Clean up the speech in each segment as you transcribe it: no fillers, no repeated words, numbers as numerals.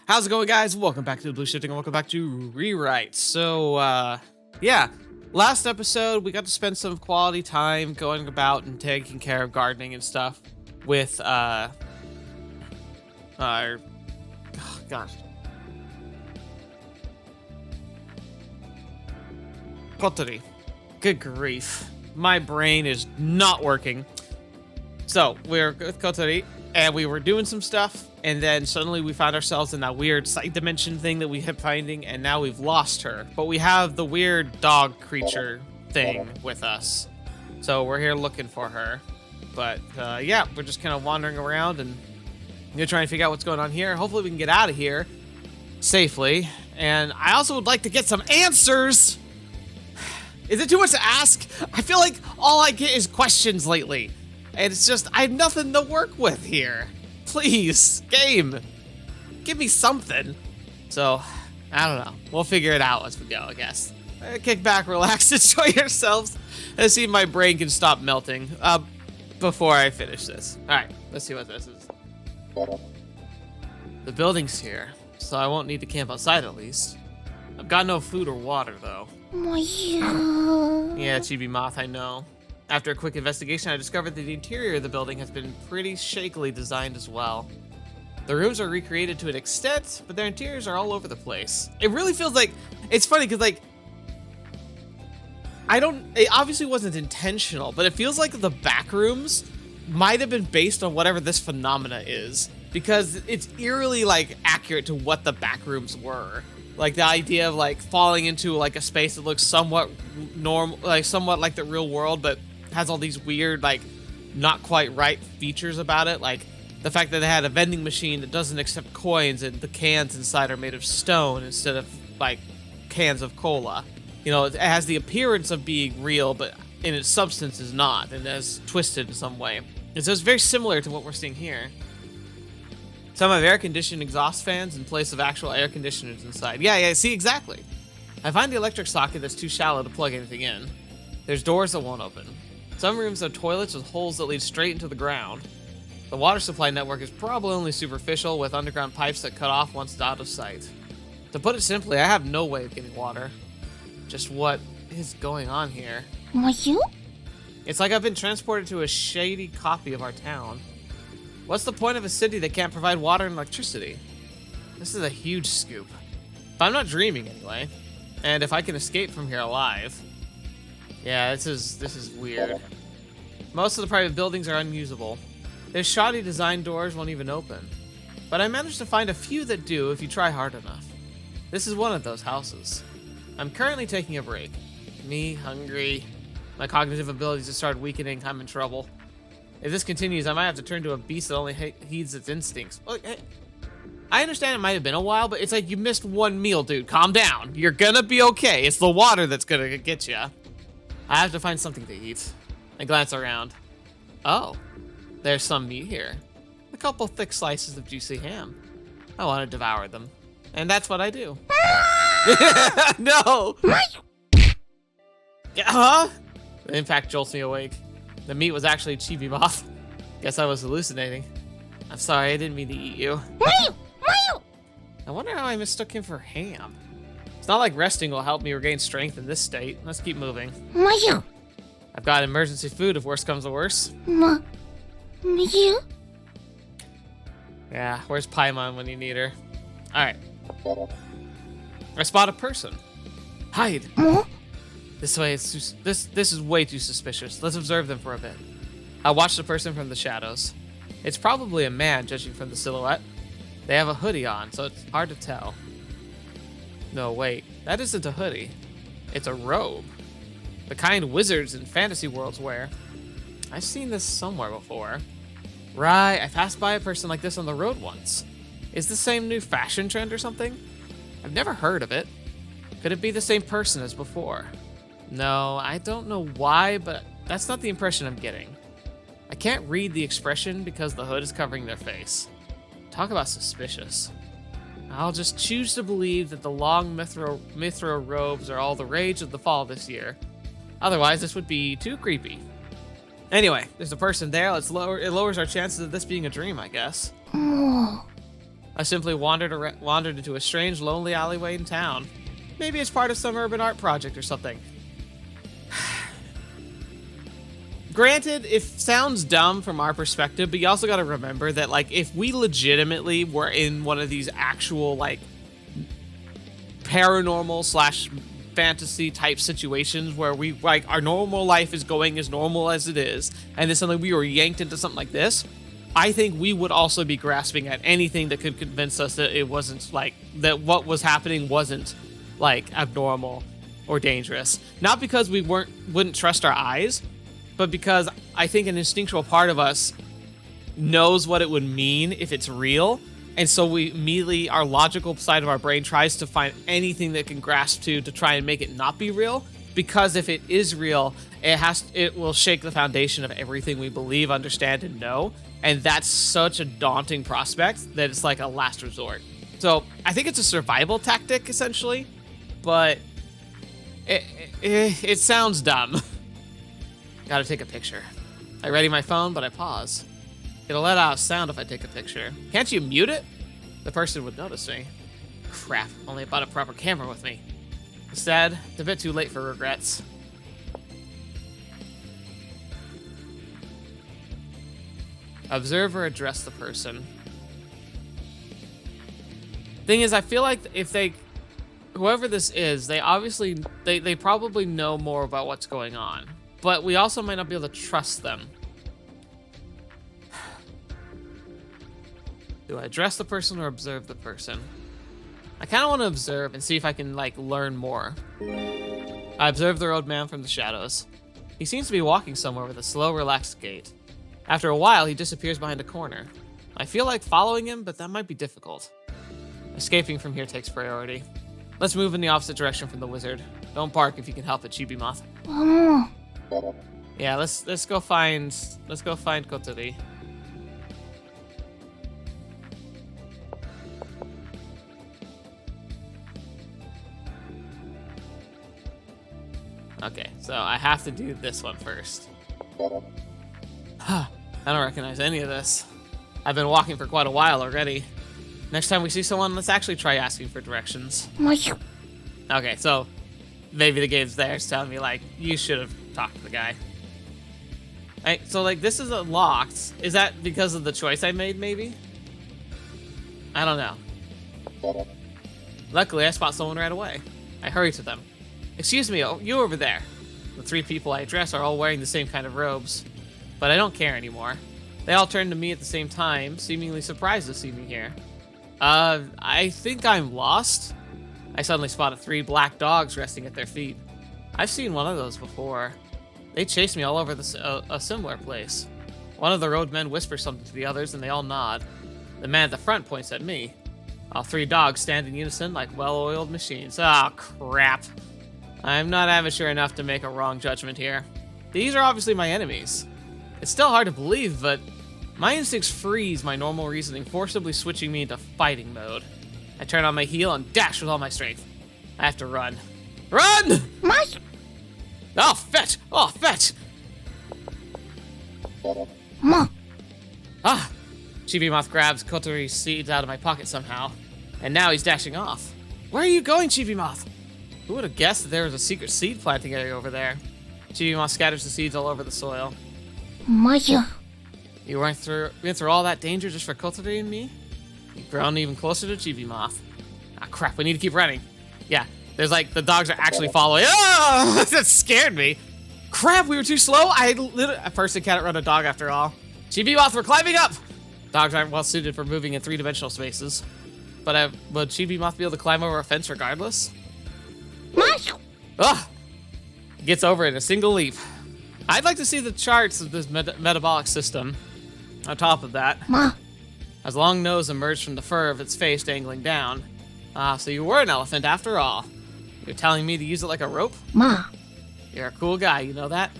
How's it going, guys? Welcome back to TheBlueShifting and welcome back to ReWrite. So, yeah, last episode we got to spend some quality time going about and taking care of gardening and stuff with, oh, gosh. Kotori. Good grief. My brain is not working. So, we're with Kotori, and we were doing some stuff, and then suddenly we found ourselves in that weird side dimension thing that we kept finding, and now we've lost her. But we have the weird dog creature thing with us. So we're here looking for her. But, yeah, we're just kind of wandering around and trying to figure out what's going on here. Hopefully we can get out of here safely. And I also would like to get some answers. Is it too much to ask? I feel like all I get is questions lately. And it's just, I have nothing to work with here. Please, game, give me something. So, I don't know. We'll figure it out as we go, I guess. Kick back, relax, enjoy yourselves. Let's see if my brain can stop melting before I finish this. All right, let's see what this is. The building's here, so I won't need to camp outside at least. I've got no food or water, though. Yeah, Chibimoth, I know. After a quick investigation, I discovered that the interior of the building has been pretty shakily designed as well. The rooms are recreated to an extent, but their interiors are all over the place. It really feels like, it's funny because like, it obviously wasn't intentional, but it feels like the backrooms might have been based on whatever this phenomena is, because it's eerily like accurate to what the backrooms were. Like the idea of like falling into like a space that looks somewhat normal, like somewhat like the real world, but has all these weird, like, not quite right features about it, like the fact that they had a vending machine that doesn't accept coins and the cans inside are made of stone instead of, like, cans of cola. You know, it has the appearance of being real, but in its substance is not, and is twisted in some way. And so it's very similar to what we're seeing here. Some have air-conditioned exhaust fans in place of actual air conditioners inside. Yeah, see, exactly. I find the electric socket that's too shallow to plug anything in. There's doors that won't open. Some rooms have toilets with holes that lead straight into the ground. The water supply network is probably only superficial, with underground pipes that cut off once out of sight. To put it simply, I have no way of getting water. Just what is going on here? It's like I've been transported to a shady copy of our town. What's the point of a city that can't provide water and electricity? This is a huge scoop. If I'm not dreaming anyway, and if I can escape from here alive. Yeah, this is weird. Most of the private buildings are unusable. Their shoddy design doors won't even open. But I managed to find a few that do if you try hard enough. This is one of those houses. I'm currently taking a break. Me, hungry. My cognitive abilities have started weakening. I'm in trouble. If this continues, I might have to turn to a beast that only heeds its instincts. Look, hey, I understand it might have been a while, but it's like you missed one meal, dude. Calm down. You're gonna be okay. It's the water that's gonna get you. I have to find something to eat. I glance around. Oh, there's some meat here. A couple thick slices of juicy ham. I want to devour them. And that's what I do. No! Huh? The impact jolts me awake. The meat was actually Chibimoth. Guess I was hallucinating. I'm sorry, I didn't mean to eat you. I wonder how I mistook him for ham. It's not like resting will help me regain strength in this state. Let's keep moving. I've got emergency food if worse comes to worse. Yeah, where's Paimon when you need her? Alright. I spot a person. Hide. This way, this is way too suspicious. Let's observe them for a bit. I watch the person from the shadows. It's probably a man, judging from the silhouette. They have a hoodie on, so it's hard to tell. No, wait. That isn't a hoodie. It's a robe. The kind wizards in fantasy worlds wear. I've seen this somewhere before. Right, I passed by a person like this on the road once. Is this the same new fashion trend or something? I've never heard of it. Could it be the same person as before? No, I don't know why, but that's not the impression I'm getting. I can't read the expression because the hood is covering their face. Talk about suspicious. I'll just choose to believe that the long mithril robes are all the rage of the fall this year. Otherwise, this would be too creepy. Anyway, there's a person there. It lowers our chances of this being a dream, I guess. I simply wandered into a strange, lonely alleyway in town. Maybe it's part of some urban art project or something. Granted, it sounds dumb from our perspective, but you also got to remember that, like, if we legitimately were in one of these actual, like, paranormal slash fantasy type situations where we, like, our normal life is going as normal as it is, and then suddenly we were yanked into something like this, I think we would also be grasping at anything that could convince us that it wasn't, like, that what was happening wasn't, like, abnormal or dangerous. Not because we wouldn't trust our eyes, but because I think an instinctual part of us knows what it would mean if it's real, and so we immediately, our logical side of our brain tries to find anything that can grasp to try and make it not be real, because if it is real, it will shake the foundation of everything we believe, understand, and know, and that's such a daunting prospect that it's like a last resort. So I think it's a survival tactic, essentially, but it sounds dumb. Gotta take a picture. I ready my phone, but I pause. It'll let out a sound if I take a picture. Can't you mute it? The person would notice me. Crap, only bought a proper camera with me. Instead, it's a bit too late for regrets. Observe or address the person. Thing is, I feel like if whoever this is, they probably know more about what's going on. But we also might not be able to trust them. Do I address the person or observe the person? I kind of want to observe and see if I can, like, learn more. I observe the road man from the shadows. He seems to be walking somewhere with a slow, relaxed gait. After a while, he disappears behind a corner. I feel like following him, but that might be difficult. Escaping from here takes priority. Let's move in the opposite direction from the wizard. Don't bark if you can help it, Chibimoth. Yeah, let's go find Kotori. Okay, so I have to do this one first. I don't recognize any of this. I've been walking for quite a while already. Next time we see someone, let's actually try asking for directions. Okay, so maybe the game's there. It's telling me, like, you should have talked to the guy. Right, so, like, this is locked. Is that because of the choice I made, maybe? I don't know. Luckily, I spot someone right away. I hurry to them. Excuse me, you over there. The three people I address are all wearing the same kind of robes. But I don't care anymore. They all turn to me at the same time, seemingly surprised to see me here. I think I'm lost. I suddenly spotted 3 black dogs resting at their feet. I've seen one of those before. They chased me all over a similar place. One of the roadmen whispers something to the others, and they all nod. The man at the front points at me. All 3 dogs stand in unison like well-oiled machines. Oh, crap. I'm not amateur enough to make a wrong judgment here. These are obviously my enemies. It's still hard to believe, but my instincts freeze my normal reasoning, forcibly switching me into fighting mode. I turn on my heel and dash with all my strength. I have to run. Run! Oh, fetch! Oh, fetch! Ah! Chibimoth grabs Kotori's seeds out of my pocket somehow, and now he's dashing off. Where are you going, Chibimoth? Who would have guessed that there was a secret seed planting area over there? Chibimoth scatters the seeds all over the soil. You went through all that danger just for Kotori and me? You've grown even closer to Chibimoth. Ah, crap, we need to keep running. Yeah, there's like, the dogs are actually following. Oh, that scared me. Crap, we were too slow. A person can't run a dog after all. Chibimoth, we're climbing up. Dogs aren't well suited for moving in 3-dimensional spaces. But would Chibimoth be able to climb over a fence regardless? Ugh! Gets over it in a single leap. I'd like to see the charts of this metabolic system. On top of that, as a long nose emerged from the fur of its face dangling down. Ah, so you were an elephant after all. You're telling me to use it like a rope? You're a cool guy, you know that?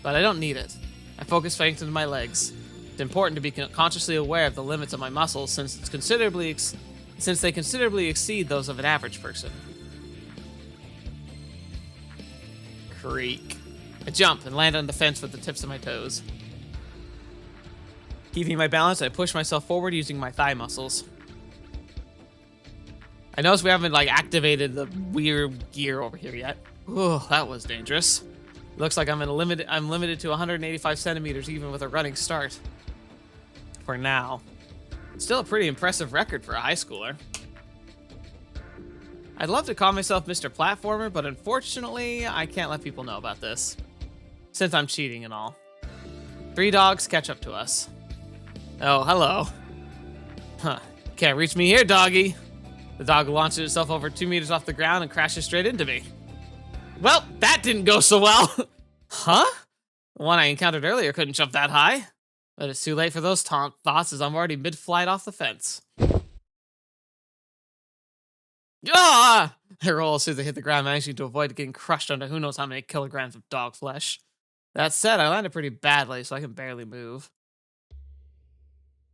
But I don't need it. I focus strength into my legs. It's important to be consciously aware of the limits of my muscles since they considerably exceed those of an average person. Creak. I jump and land on the fence with the tips of my toes. Keeping my balance, I push myself forward using my thigh muscles. I noticed we haven't like activated the weird gear over here yet. Oh, that was dangerous. Looks like I'm limited to 185 centimeters even with a running start. For now. Still a pretty impressive record for a high schooler. I'd love to call myself Mr. Platformer, but unfortunately, I can't let people know about this. Since I'm cheating and all. 3 dogs catch up to us. Oh, hello. Huh. Can't reach me here, doggy. The dog launches itself over 2 meters off the ground and crashes straight into me. Well, that didn't go so well. Huh? The one I encountered earlier couldn't jump that high. But it's too late for those thoughts as I'm already mid-flight off the fence. Ah! I roll as soon as I hit the ground, managing to avoid getting crushed under who knows how many kilograms of dog flesh. That said, I landed pretty badly, so I can barely move.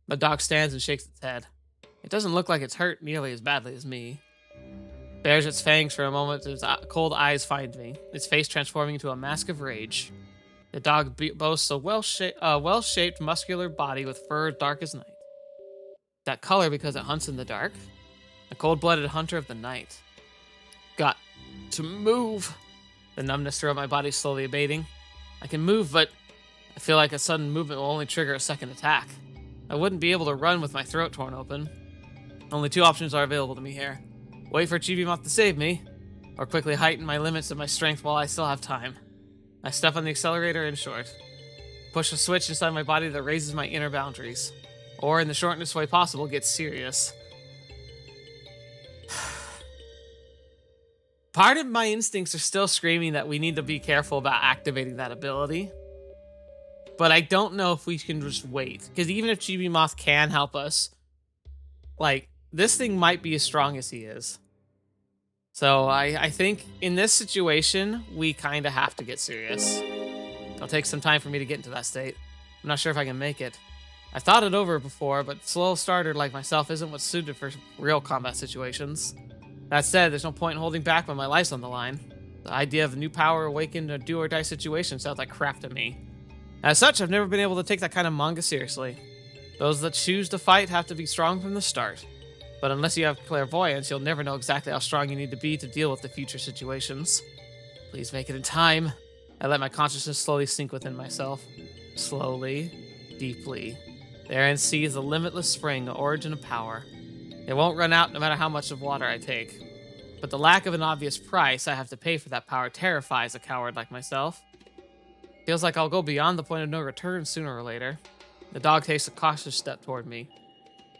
The dog stands and shakes its head. It doesn't look like it's hurt nearly as badly as me. Bares its fangs for a moment as its cold eyes find me, its face transforming into a mask of rage. The dog boasts a well-shaped, muscular body with fur dark as night. That color because it hunts in the dark. A cold-blooded hunter of the night. Got to move. The numbness throughout my body slowly abating. I can move, but I feel like a sudden movement will only trigger a second attack. I wouldn't be able to run with my throat torn open. Only 2 options are available to me here. Wait for Chibimoth to save me, or quickly heighten my limits of my strength while I still have time. I step on the accelerator in short. Push a switch inside my body that raises my inner boundaries. Or, in the shortest way possible, get serious. Part of my instincts are still screaming that we need to be careful about activating that ability. But I don't know if we can just wait. Because even if Chibimoth can help us, like, this thing might be as strong as he is. So I think in this situation, we kind of have to get serious. It'll take some time for me to get into that state. I'm not sure if I can make it. I've thought it over before, but slow starter like myself isn't what's suited for real combat situations. That said, there's no point in holding back when my life's on the line. The idea of a new power awakened in a do-or-die situation sounds like crap to me. As such, I've never been able to take that kind of manga seriously. Those that choose to fight have to be strong from the start. But unless you have clairvoyance, you'll never know exactly how strong you need to be to deal with the future situations. Please make it in time. I let my consciousness slowly sink within myself. Slowly, deeply. Therein sees the limitless spring, the origin of power. It won't run out no matter how much of water I take. But the lack of an obvious price I have to pay for that power terrifies a coward like myself. Feels like I'll go beyond the point of no return sooner or later. The dog takes a cautious step toward me.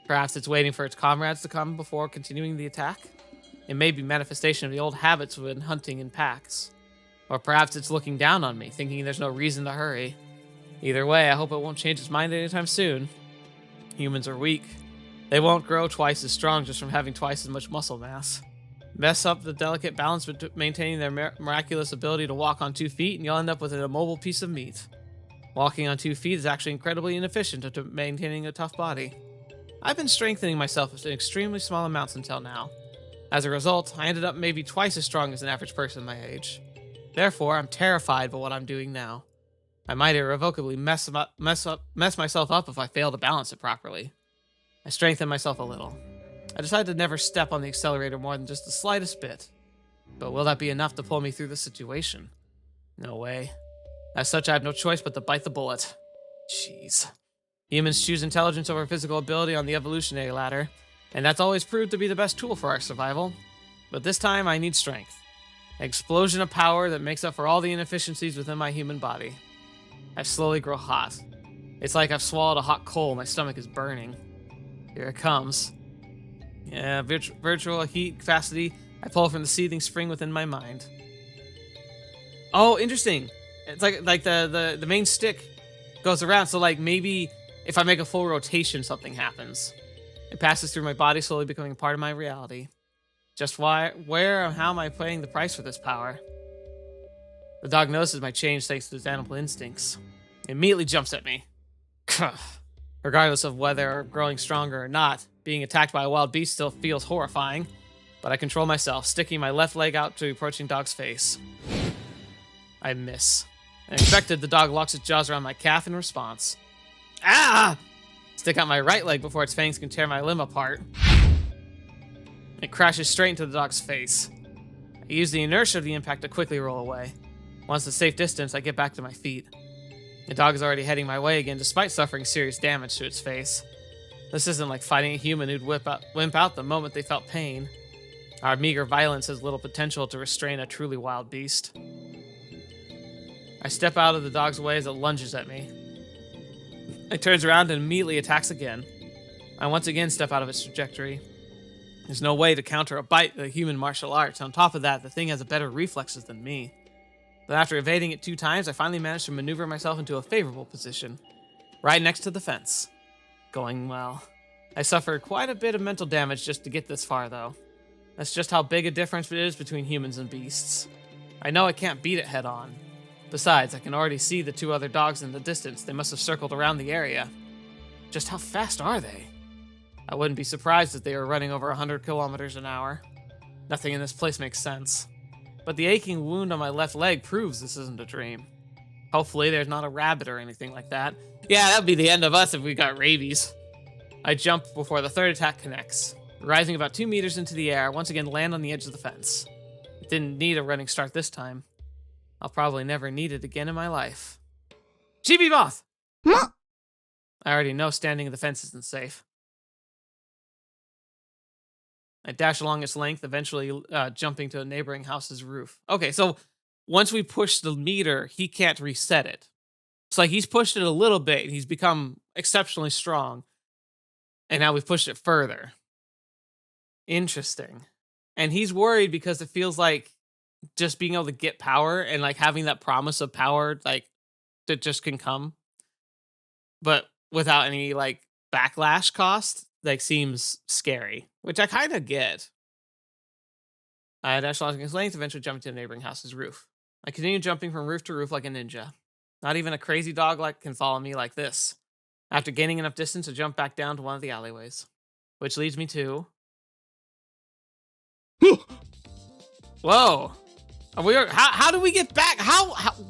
Perhaps it's waiting for its comrades to come before continuing the attack. It may be manifestation of the old habits when hunting in packs. Or perhaps it's looking down on me, thinking there's no reason to hurry. Either way, I hope it won't change its mind anytime soon. Humans are weak. They won't grow twice as strong just from having twice as much muscle mass. Mess up the delicate balance between maintaining their miraculous ability to walk on 2 feet, and you'll end up with an immobile piece of meat. Walking on 2 feet is actually incredibly inefficient to maintaining a tough body. I've been strengthening myself in extremely small amounts until now. As a result, I ended up maybe twice as strong as an average person my age. Therefore, I'm terrified by what I'm doing now. I might irrevocably mess myself up if I fail to balance it properly. I strengthen myself a little. I decided to never step on the accelerator more than just the slightest bit. But will that be enough to pull me through the situation? No way. As such, I have no choice but to bite the bullet. Jeez. Humans choose intelligence over physical ability on the evolutionary ladder, and that's always proved to be the best tool for our survival. But this time, I need strength. An explosion of power that makes up for all the inefficiencies within my human body. I slowly grow hot. It's like I've swallowed a hot coal, my stomach is burning. Here it comes. Yeah, virtual heat capacity I pull from the seething spring within my mind. Oh, interesting. It's like the main stick goes around, so like maybe if I make a full rotation, something happens. It passes through my body, slowly becoming part of my reality. Just where and how am I paying the price for this power? The dog notices my change thanks to its animal instincts. It immediately jumps at me. Regardless of whether growing stronger or not, being attacked by a wild beast still feels horrifying, but I control myself, sticking my left leg out to the approaching dog's face. I miss. I expected the dog locks its jaws around my calf in response. Ah! Stick out my right leg before its fangs can tear my limb apart. It crashes straight into the dog's face. I use the inertia of the impact to quickly roll away. Once a safe distance, I get back to my feet. The dog is already heading my way again, despite suffering serious damage to its face. This isn't like fighting a human who'd wimp out the moment they felt pain. Our meager violence has little potential to restrain a truly wild beast. I step out of the dog's way as it lunges at me. It turns around and immediately attacks again. I once again step out of its trajectory. There's no way to counter a bite with human martial arts. On top of that, the thing has better reflexes than me. But after evading it 2 times, I finally managed to maneuver myself into a favorable position, right next to the fence. Going well. I suffered quite a bit of mental damage just to get this far, though. That's just how big a difference it is between humans and beasts. I know I can't beat it head on. Besides, I can already see the 2 other dogs in the distance. They must have circled around the area. Just how fast are they? I wouldn't be surprised if they were running over 100 kilometers an hour. Nothing in this place makes sense. But the aching wound on my left leg proves this isn't a dream. Hopefully there's not a rabbit or anything like that. Yeah, that'd be the end of us if we got rabies. I jump before the 3rd attack connects. Rising about 2 meters into the air, I once again land on the edge of the fence. It didn't need a running start this time. I'll probably never need it again in my life. Chibimoth! I already know standing in the fence isn't safe. I dash along its length, eventually jumping to a neighboring house's roof. Okay, so once we push the meter, he can't reset it. It's like he's pushed it a little bit, and he's become exceptionally strong. And now we've pushed it further. Interesting. And he's worried because it feels like just being able to get power and like having that promise of power, like that just can come, but without any like backlash cost, like seems scary, which I kind of get. I dash along his length, eventually jumping to a neighboring house's roof. I continue jumping from roof to roof like a ninja. Not even a crazy dog like can follow me like this. After gaining enough distance, I jump back down to one of the alleyways, which leads me to. Whoa! How do we get back? How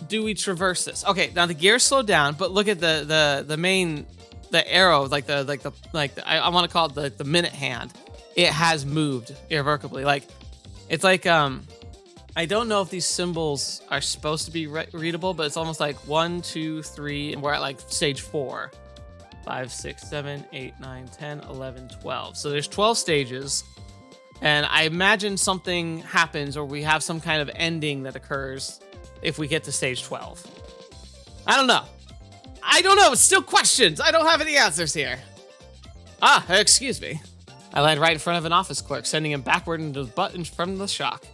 do we traverse this? Okay, now the gears slow down, but look at the main arrow, I want to call it the minute hand. It has moved irrevocably. Like it's like I don't know if these symbols are supposed to be readable, but it's almost like 1, 2, 3, and we're at like stage 4. 5, 6, 7, 8, 9, 10, 11, 12. So there's 12 stages. And I imagine something happens or we have some kind of ending that occurs if we get to stage 12. I don't know. It's still questions. I don't have any answers here. Excuse me. I land right in front of an office clerk, sending him backward into the butt from the shock.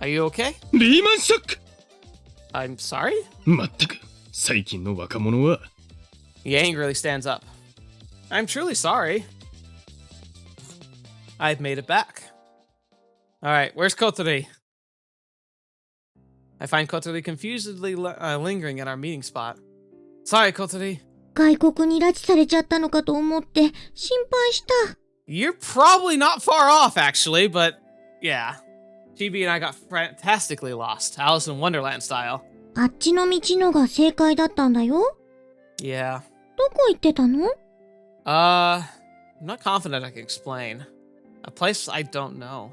Are you okay? Lehman shock! I'm sorry? まったく、最近の若者は。 He angrily stands up. I'm truly sorry. I've made it back. Alright, where's Kotori? I find Kotori confusedly lingering at our meeting spot. Sorry, Kotori. 外国に拉致されちゃったのかと思って心配した。 You're probably not far off, actually, but yeah. Chibi and I got fantastically lost, Alice in Wonderland style. あっちの道のが正解だったんだよ。 Yeah. どこ行ってたの？ I'm not confident I can explain. A place I don't know.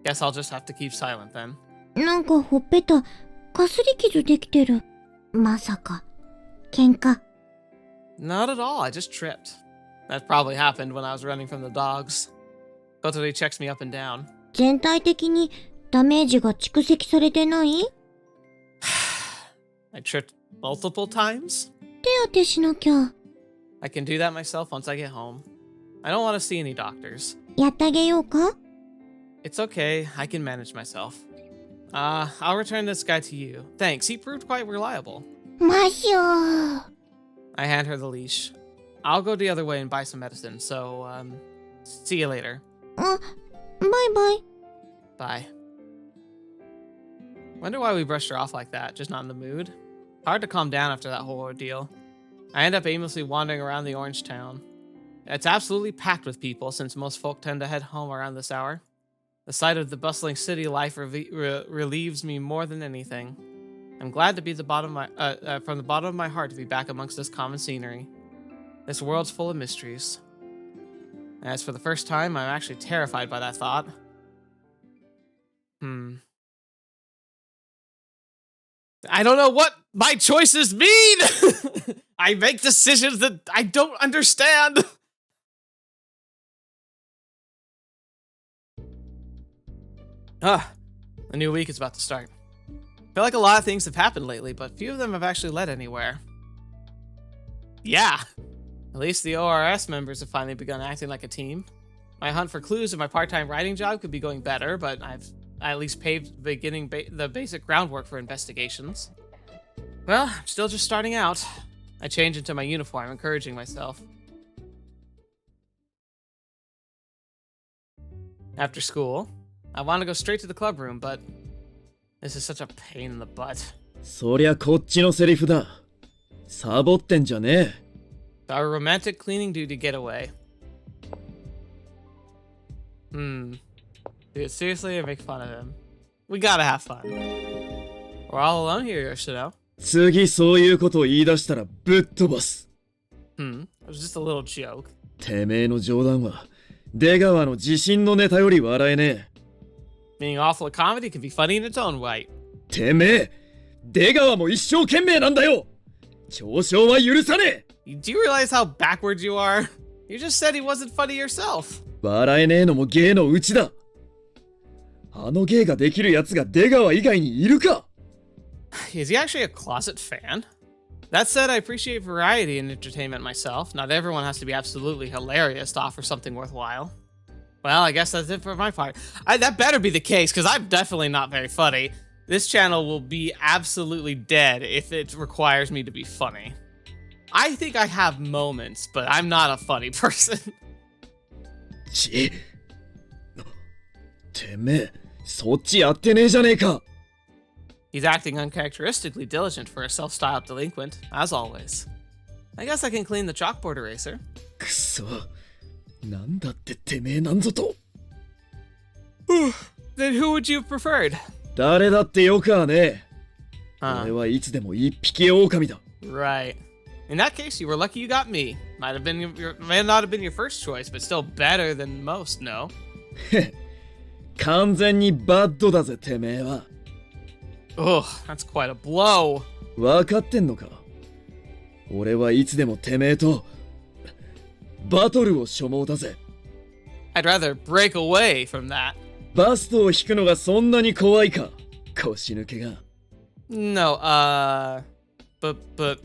Guess I'll just have to keep silent then. なんかほっぺた、かすり傷できてる。まさか、喧嘩。 Not at all, I just tripped. That probably happened when I was running from the dogs. Kotori checks me up and down. 全体的にダメージが蓄積されてない？ I tripped multiple times? 手当てしなきゃ。 I can do that myself once I get home. I don't want to see any doctors. やってあげようか？ It's okay, I can manage myself. I'll return this guy to you. Thanks, he proved quite reliable. マシュー。 I hand her the leash. I'll go the other way and buy some medicine, so, see you later. あ、バイバイ。 Bye. Wonder why we brushed her off like that, just not in the mood. Hard to calm down after that whole ordeal. I end up aimlessly wandering around the orange town. It's absolutely packed with people since most folk tend to head home around this hour. The sight of the bustling city life relieves me more than anything. I'm glad to be from the bottom of my heart to be back amongst this common scenery. This world's full of mysteries. As for the first time, I'm actually terrified by that thought. I don't know what my choices mean! I make decisions that I don't understand! A new week is about to start. I feel like a lot of things have happened lately, but few of them have actually led anywhere. Yeah! At least the ORS members have finally begun acting like a team. My hunt for clues in my part-time writing job could be going better, but I've at least paved the basic groundwork for investigations. Well, I'm still just starting out. I change into my uniform, encouraging myself. After school, I want to go straight to the club room, but this is such a pain in the butt. そりゃこっちのセリフだ。サボってんじゃねえ。Our romantic cleaning duty getaway. Dude, seriously, I make fun of him. We gotta have fun. We're all alone here, Yoshino. 次そういうことを言い出したらぶっ飛ばす。It was just a little joke. てめえの冗談は出川の自信のネタより笑えねえ。 Being awful at comedy can be funny in its own right. てめえ、出川も一生懸命なんだよ。嘲笑は許さねえ。 Do you realize how backwards you are? You just said he wasn't funny yourself. 笑えねえのも芸のうちだ。あの芸ができるやつが出川以外にいるか？ Is he actually a closet fan? That said, I appreciate variety in entertainment myself. Not everyone has to be absolutely hilarious to offer something worthwhile. Well, I guess that's it for my part. That better be the case, because I'm definitely not very funny. This channel will be absolutely dead if it requires me to be funny. I think I have moments, but I'm not a funny person. てめえ、そっちやってねえじゃねえか。 He's acting uncharacteristically diligent for a self-styled delinquent, as always. I guess I can clean the chalkboard eraser. くそ、なんだっててめえなんぞと。Then who would you have preferred? 誰だってよかねえ。 Huh. 俺はいつでも一匹狼だ。 Right. In that case, you were lucky you got me. May not have been your first choice, but still better than most, no? 完全にバッドだぜ、てめえは。 Ugh, that's quite a blow. 分かってんのか？俺はいつでもてめえとバトルを所望だぜ。 I'd rather break away from that. バストを引くのがそんなに怖いか？腰抜けが。 No, but...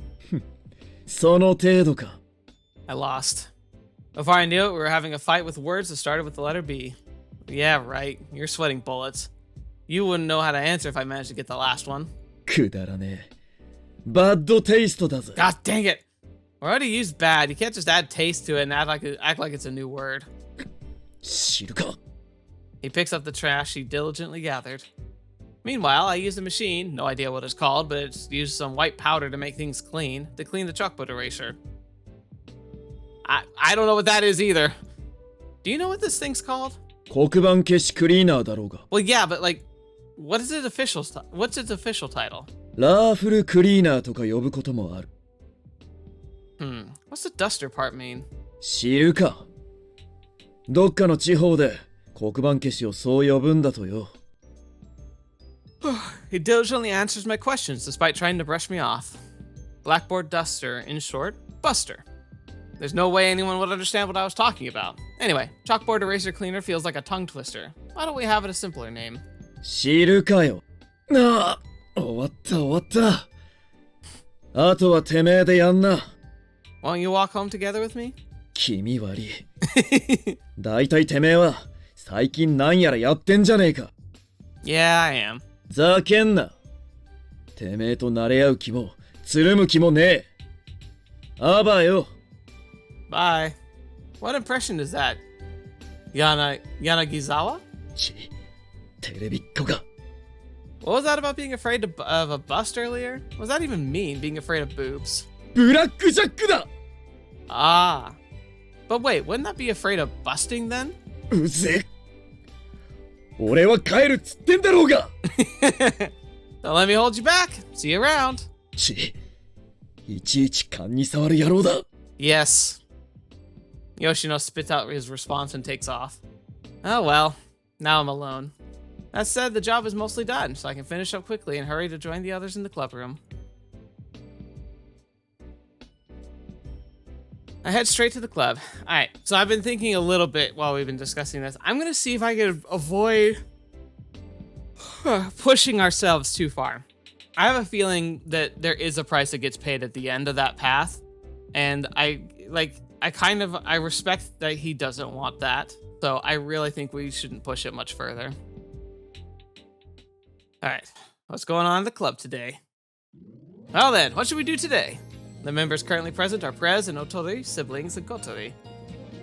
その程度か。 I lost. Before I knew it, we were having a fight with words that started with the letter B. Yeah, right. You're sweating bullets. You wouldn't know how to answer if I managed to get the last one. くだらねえ。バッドテイストだぜ。 God dang it! We already used bad. You can't just add taste to it and act like it's a new word. 知るか。 He picks up the trash he diligently gathered. Meanwhile, I used a machine, no idea what it's called, but it's used some white powder to make things clean, to clean the chalkboard eraser. I don't know what that is either. Do you know what this thing's called? 黒板消しクリーナーだろうが。 Well, yeah, but like, what's its official title? ラーフルクリーナーとか呼ぶこともある。What's the duster part mean? 知るか。どっかの地方で黒板消しをそう呼ぶんだとよ。 He diligently answers my questions despite trying to brush me off. Blackboard duster, in short, Buster. There's no way anyone would understand what I was talking about. Anyway, chalkboard eraser cleaner feels like a tongue twister. Why don't we have it a simpler name? 知るかよ。ああ、終わった終わった。あとはてめえでやんな。Won't you walk home together with me? 気味悪い。だいたいてめえは最近なんやらやってんじゃねえか。 Yeah, I am. ざけんな。てめえと慣れ合う気もつるむ気もねえ。あばよ。 Bye. What impression is that? Yanagisawa? テレビっ子が。 What was that about being afraid of a bust earlier? What does that even mean, being afraid of boobs? ブラックジャックだ。 Ah. But wait, wouldn't that be afraid of busting then? うぜ。俺は帰るっつってんだろうが。Don't let me hold you back. See you around. いちいち勘に触る野郎だ。 Yes. Yoshino spits out his response and takes off. Oh well, now I'm alone. That said, the job is mostly done, so I can finish up quickly and hurry to join the others in the club room. I head straight to the club. Alright, so I've been thinking a little bit while we've been discussing this. I'm gonna see if I can avoid pushing ourselves too far. I have a feeling that there is a price that gets paid at the end of that path, and I respect that he doesn't want that, so I really think we shouldn't push it much further. Alright, what's going on in the club today? Well then, what should we do today? The members currently present are Prez and Otori, siblings, and Kotori.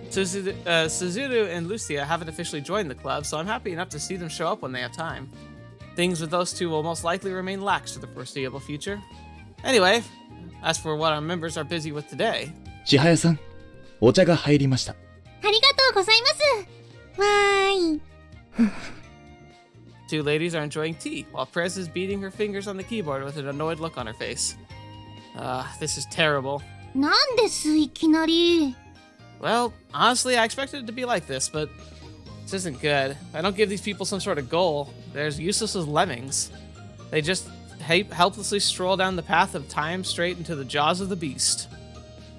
Suzuru and Lucia haven't officially joined the club, so I'm happy enough to see them show up when they have time. Things with those two will most likely remain lax for the foreseeable future. Anyway, as for what our members are busy with today... 千早さん、お茶が入りました。ありがとうございます。わーい。Two ladies are enjoying tea, while Prez is beating her fingers on the keyboard with an annoyed look on her face. This is terrible. なんですいきなり。Well, honestly, I expected it to be like this, but this isn't good. If I don't give these people some sort of goal, they're as useless as lemmings. They just helplessly stroll down the path of time straight into the jaws of the beast.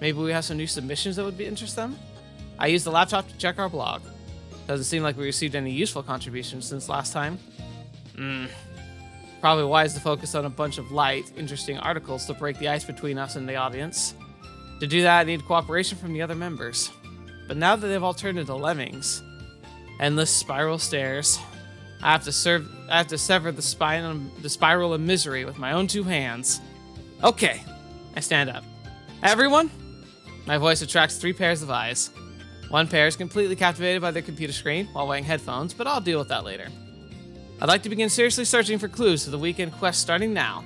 Maybe we have some new submissions that would interest them? I used the laptop to check our blog. Doesn't seem like we received any useful contributions since last time. Probably wise to focus on a bunch of light, interesting articles to break the ice between us and the audience. To do that, I need cooperation from the other members. But now that they've all turned into lemmings, endless spiral stairs, I have to sever the spiral of misery with my own two hands. Okay, I stand up. Everyone? My voice attracts 3 pairs of eyes. One pair is completely captivated by their computer screen while wearing headphones, but I'll deal with that later. I'd like to begin seriously searching for clues to the weekend quest starting now.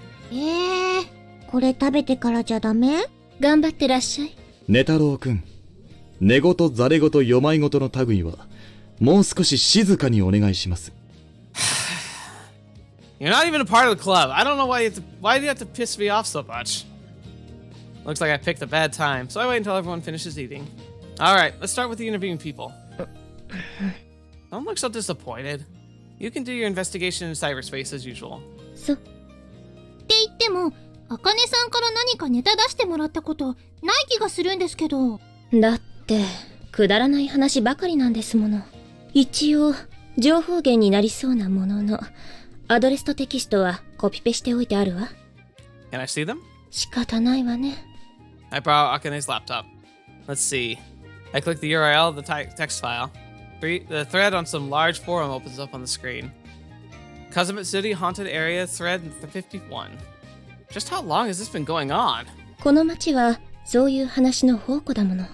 これ食べてからじゃダメ？頑張ってらっしゃい。ネタロウくん、寝言、ざれ言、よまいごとの類は、もう少し静かにお願いします。You're not even a part of the club. I don't know why do you have to piss me off so much? Looks like I picked a bad time, so I wait until everyone finishes eating. Alright, let's start with the interviewing people. Don't look so disappointed. You can do your investigation in cyberspace as usual. って言っても、あかねさんから何かネタ出してもらったことない気がするんですけど。だって、くだらない話ばかりなんですもの。一応、情報源になりそうなものの、アドレスとテキストはコピペしておいてあるわ。Can I see them? 仕方ないわね。I borrow Akane's laptop. Let's see. I click the URL of the text file. The thread on some large forum opens up on the screen. Kazamatsuri Haunted Area thread 51. Just how long has this been going on? この町はそういう話の宝庫だもの。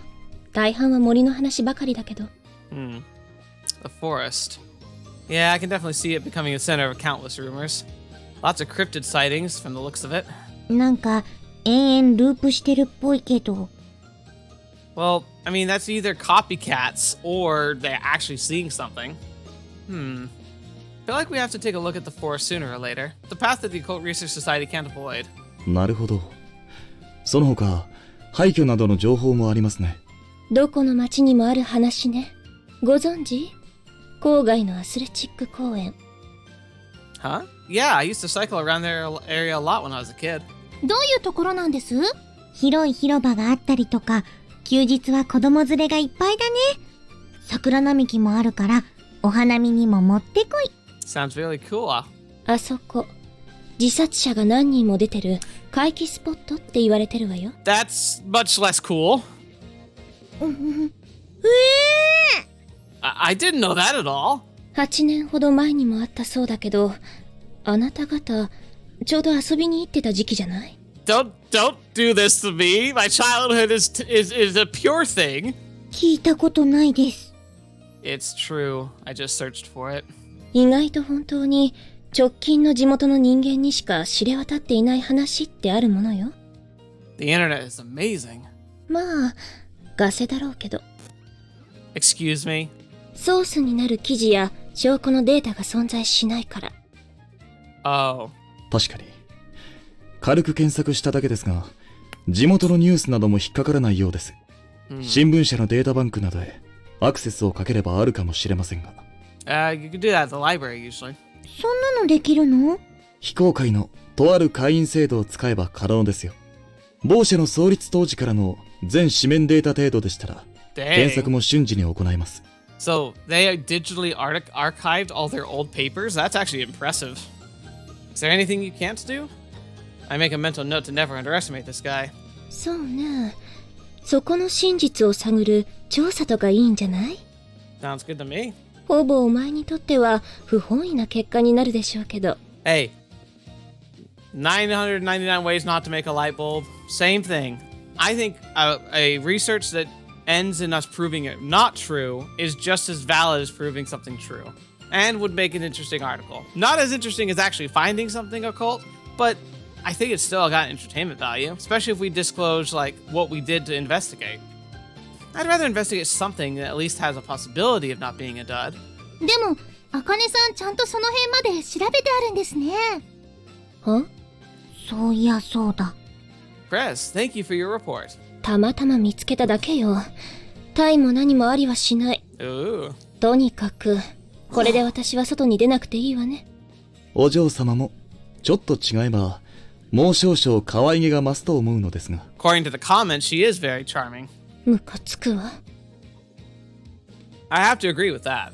大半は森の話ばかりだけど。The forest. Yeah, I can definitely see it becoming a center of countless rumors. Lots of cryptid sightings from the looks of it. なんか延々ループしてるっぽいけど。Well, I mean, that's either copycats or they're actually seeing something. I feel like we have to take a look at the forest sooner or later. The path that the Occult Research Society can't avoid. なるほど。その他、廃墟などの情報もありますね。どこの町にもある話ね。ご存知？郊外のアスレチック公園。Huh? Yeah, I used to cycle around their area a lot when I was a kid. どういうところなんです？広い広場があったりとか、休日は子供連れがいっぱいだね。桜並木もあるから、お花見にももってこい。Sounds really cool. あそこ、自殺者が何人も出てる怪奇スポットって言われてるわよ。That's much less cool. I didn't know that at all. 8年ほど前にもあったそうだけど、あなた方、ちょうど遊びに行ってた時期じゃない？ Don't do this to me. My childhood is a pure thing. 聞いたことないです。It's true. I just searched for it. 意外と本当に直近の地元の人間にしか知れ渡っていない話ってあるものよ。The internet is amazing. まあ、ガセだろうけど。Excuse me? ソースになる記事や証拠のデータが存在しないから。Oh. 確かに。軽く検索しただけですが、地元のニュースなども引っかからないようです。新聞社のデータバンクなどへアクセスをかければあるかもしれませんが。You can do that at the library usually. そんなのできるの？非公開のとある会員制度を使えば可能ですよ。某社の創立当時からの全紙面データ程度でしたら、検索も瞬時に行えます。So they digitally archived all their old papers? That's actually impressive. Is there anything you can't do? I make a mental note to never underestimate this guy. そうね。そこの真実を探る調査とかいいんじゃない？ Sounds good to me. ほぼお前にとっては不本意な結果になるでしょうけど。Hey, 999 ways not to make a light bulb. Same thing. I think a research that ends in us proving it not true is just as valid as proving something true, and would make an interesting article. Not as interesting as actually finding something occult, but I think it's still got entertainment value, especially if we disclose like what we did to investigate. I'd rather investigate something that at least has a possibility of not being a dud. でも、あかねさんちゃんとその辺まで調べてあるんですね。は？そういやそうだ。Chris, thank you for your report. たまたま見つけただけよ。タイも何もありはしない。Ooh. とにかく、これで私は外に出なくていいわね。お嬢様も、ちょっと違えば、もう少々可愛げが増すと思うのですが。According to the comments, she is very charming. ムカつくわ。I have to agree with that.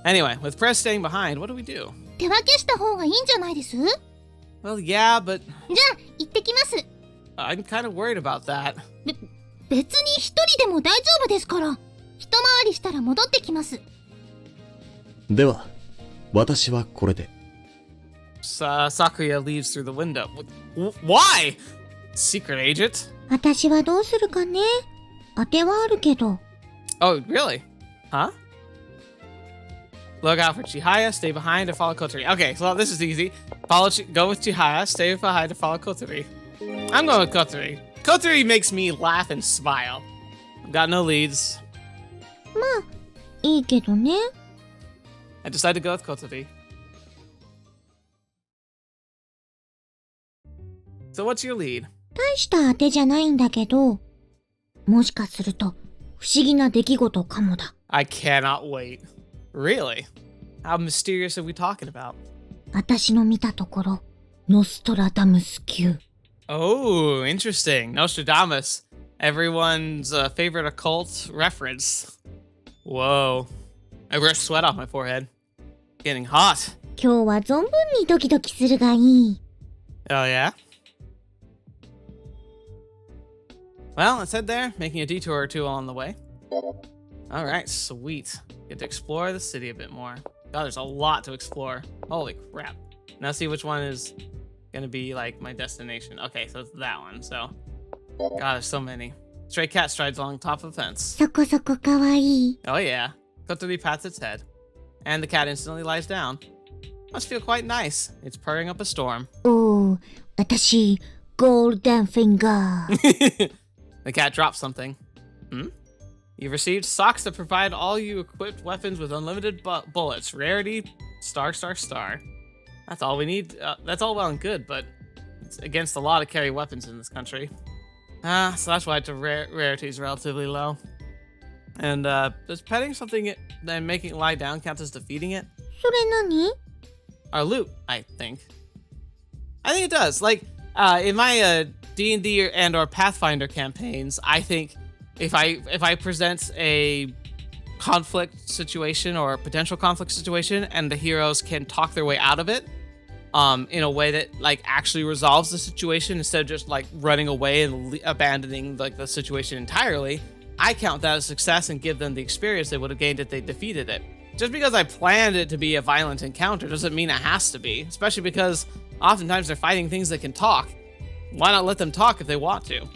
Anyway, with Press staying behind, what do we do? 手分けした方がいいんじゃないです？じゃ Well, yeah, but あ、行ってきます。I'm kind of worried about that. 別に一人でも大丈夫ですから。一回りしたら戻ってきます。では、私はこれで。Sakuya leaves through the window. Why? Secret agent? 私はどうするかね。当てはあるけど。Oh, really? Huh? Look out for Chihaya, stay behind, and follow Kotori. Okay, so this is easy. Go with Chihaya, stay behind, and follow Kotori. I'm going with Kotori. Kotori makes me laugh and smile. I've got no leads. まあ、いいけどね。I decided to go with Kotori. So what's your lead? 大した当てじゃないんだけど、もしかすると不思議な出来事かもだ。I cannot wait. Really? How mysterious are we talking about? 私の見たところ、ノストラダムス級。Oh, interesting. Nostradamus. Everyone's favorite occult reference. Whoa. I wear sweat off my forehead. Getting hot. 今日は存分にドキドキするがいい。Oh, yeah? Well, let's head there, making a detour or two along the way. Alright, sweet. Get to explore the city a bit more. God, there's a lot to explore. Holy crap. Now see which one is gonna be, like, my destination. Okay, so it's that one, so... God, there's so many. Stray cat strides along top of the fence. そこそこかわいい。Oh yeah. Kotori pats its head. And the cat instantly lies down. Must feel quite nice. It's purring up a storm. おー、私、ゴールデンフィンガー。The cat drops something. Hmm? You've received socks that provide all you equipped weapons with unlimited bullets. Rarity, star, star, star. That's all we need. That's all well and good, but it's against the law to carry weapons in this country. So that's why the rarity is relatively low. And does petting something and making it lie down count as defeating it? それ何？ Our loot, I think. I think it does. Like, in my D&D and or Pathfinder campaigns, I think if I present a conflict situation or a potential conflict situation and the heroes can talk their way out of it in a way that like actually resolves the situation instead of just like running away and abandoning like the situation entirely, I count that as success and give them the experience they would have gained if they defeated it. Just because I planned it to be a violent encounter doesn't mean it has to be, especially because oftentimes they're fighting things that can talk. Why not let them talk if they want to?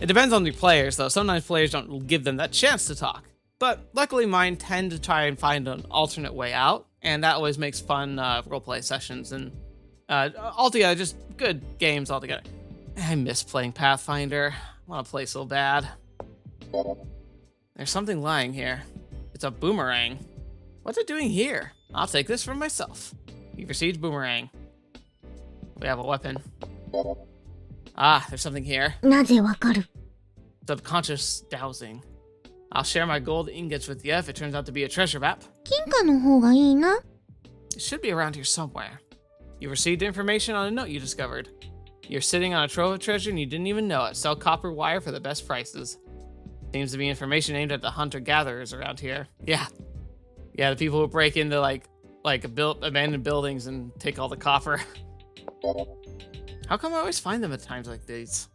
It depends on the players, though. Sometimes players don't give them that chance to talk. But luckily mine tend to try and find an alternate way out, and that always makes fun roleplay sessions and altogether just good games altogether. I miss playing Pathfinder. I want to play so bad. There's something lying here. It's a boomerang. What's it doing here? I'll take this for myself. You've received boomerang. We have a weapon. Ah, there's something here. なぜわかる？ Subconscious dowsing. I'll share my gold ingots with you if it turns out to be a treasure map. 金貨の方がいいな。 It should be around here somewhere. You received information on a note you discovered. You're sitting on a trove of treasure and you didn't even know it. Sell copper wire for the best prices. Seems to be information aimed at the hunter-gatherers around here. Yeah. Yeah, the people who break into abandoned buildings and take all the copper. How come I always find them at times like these?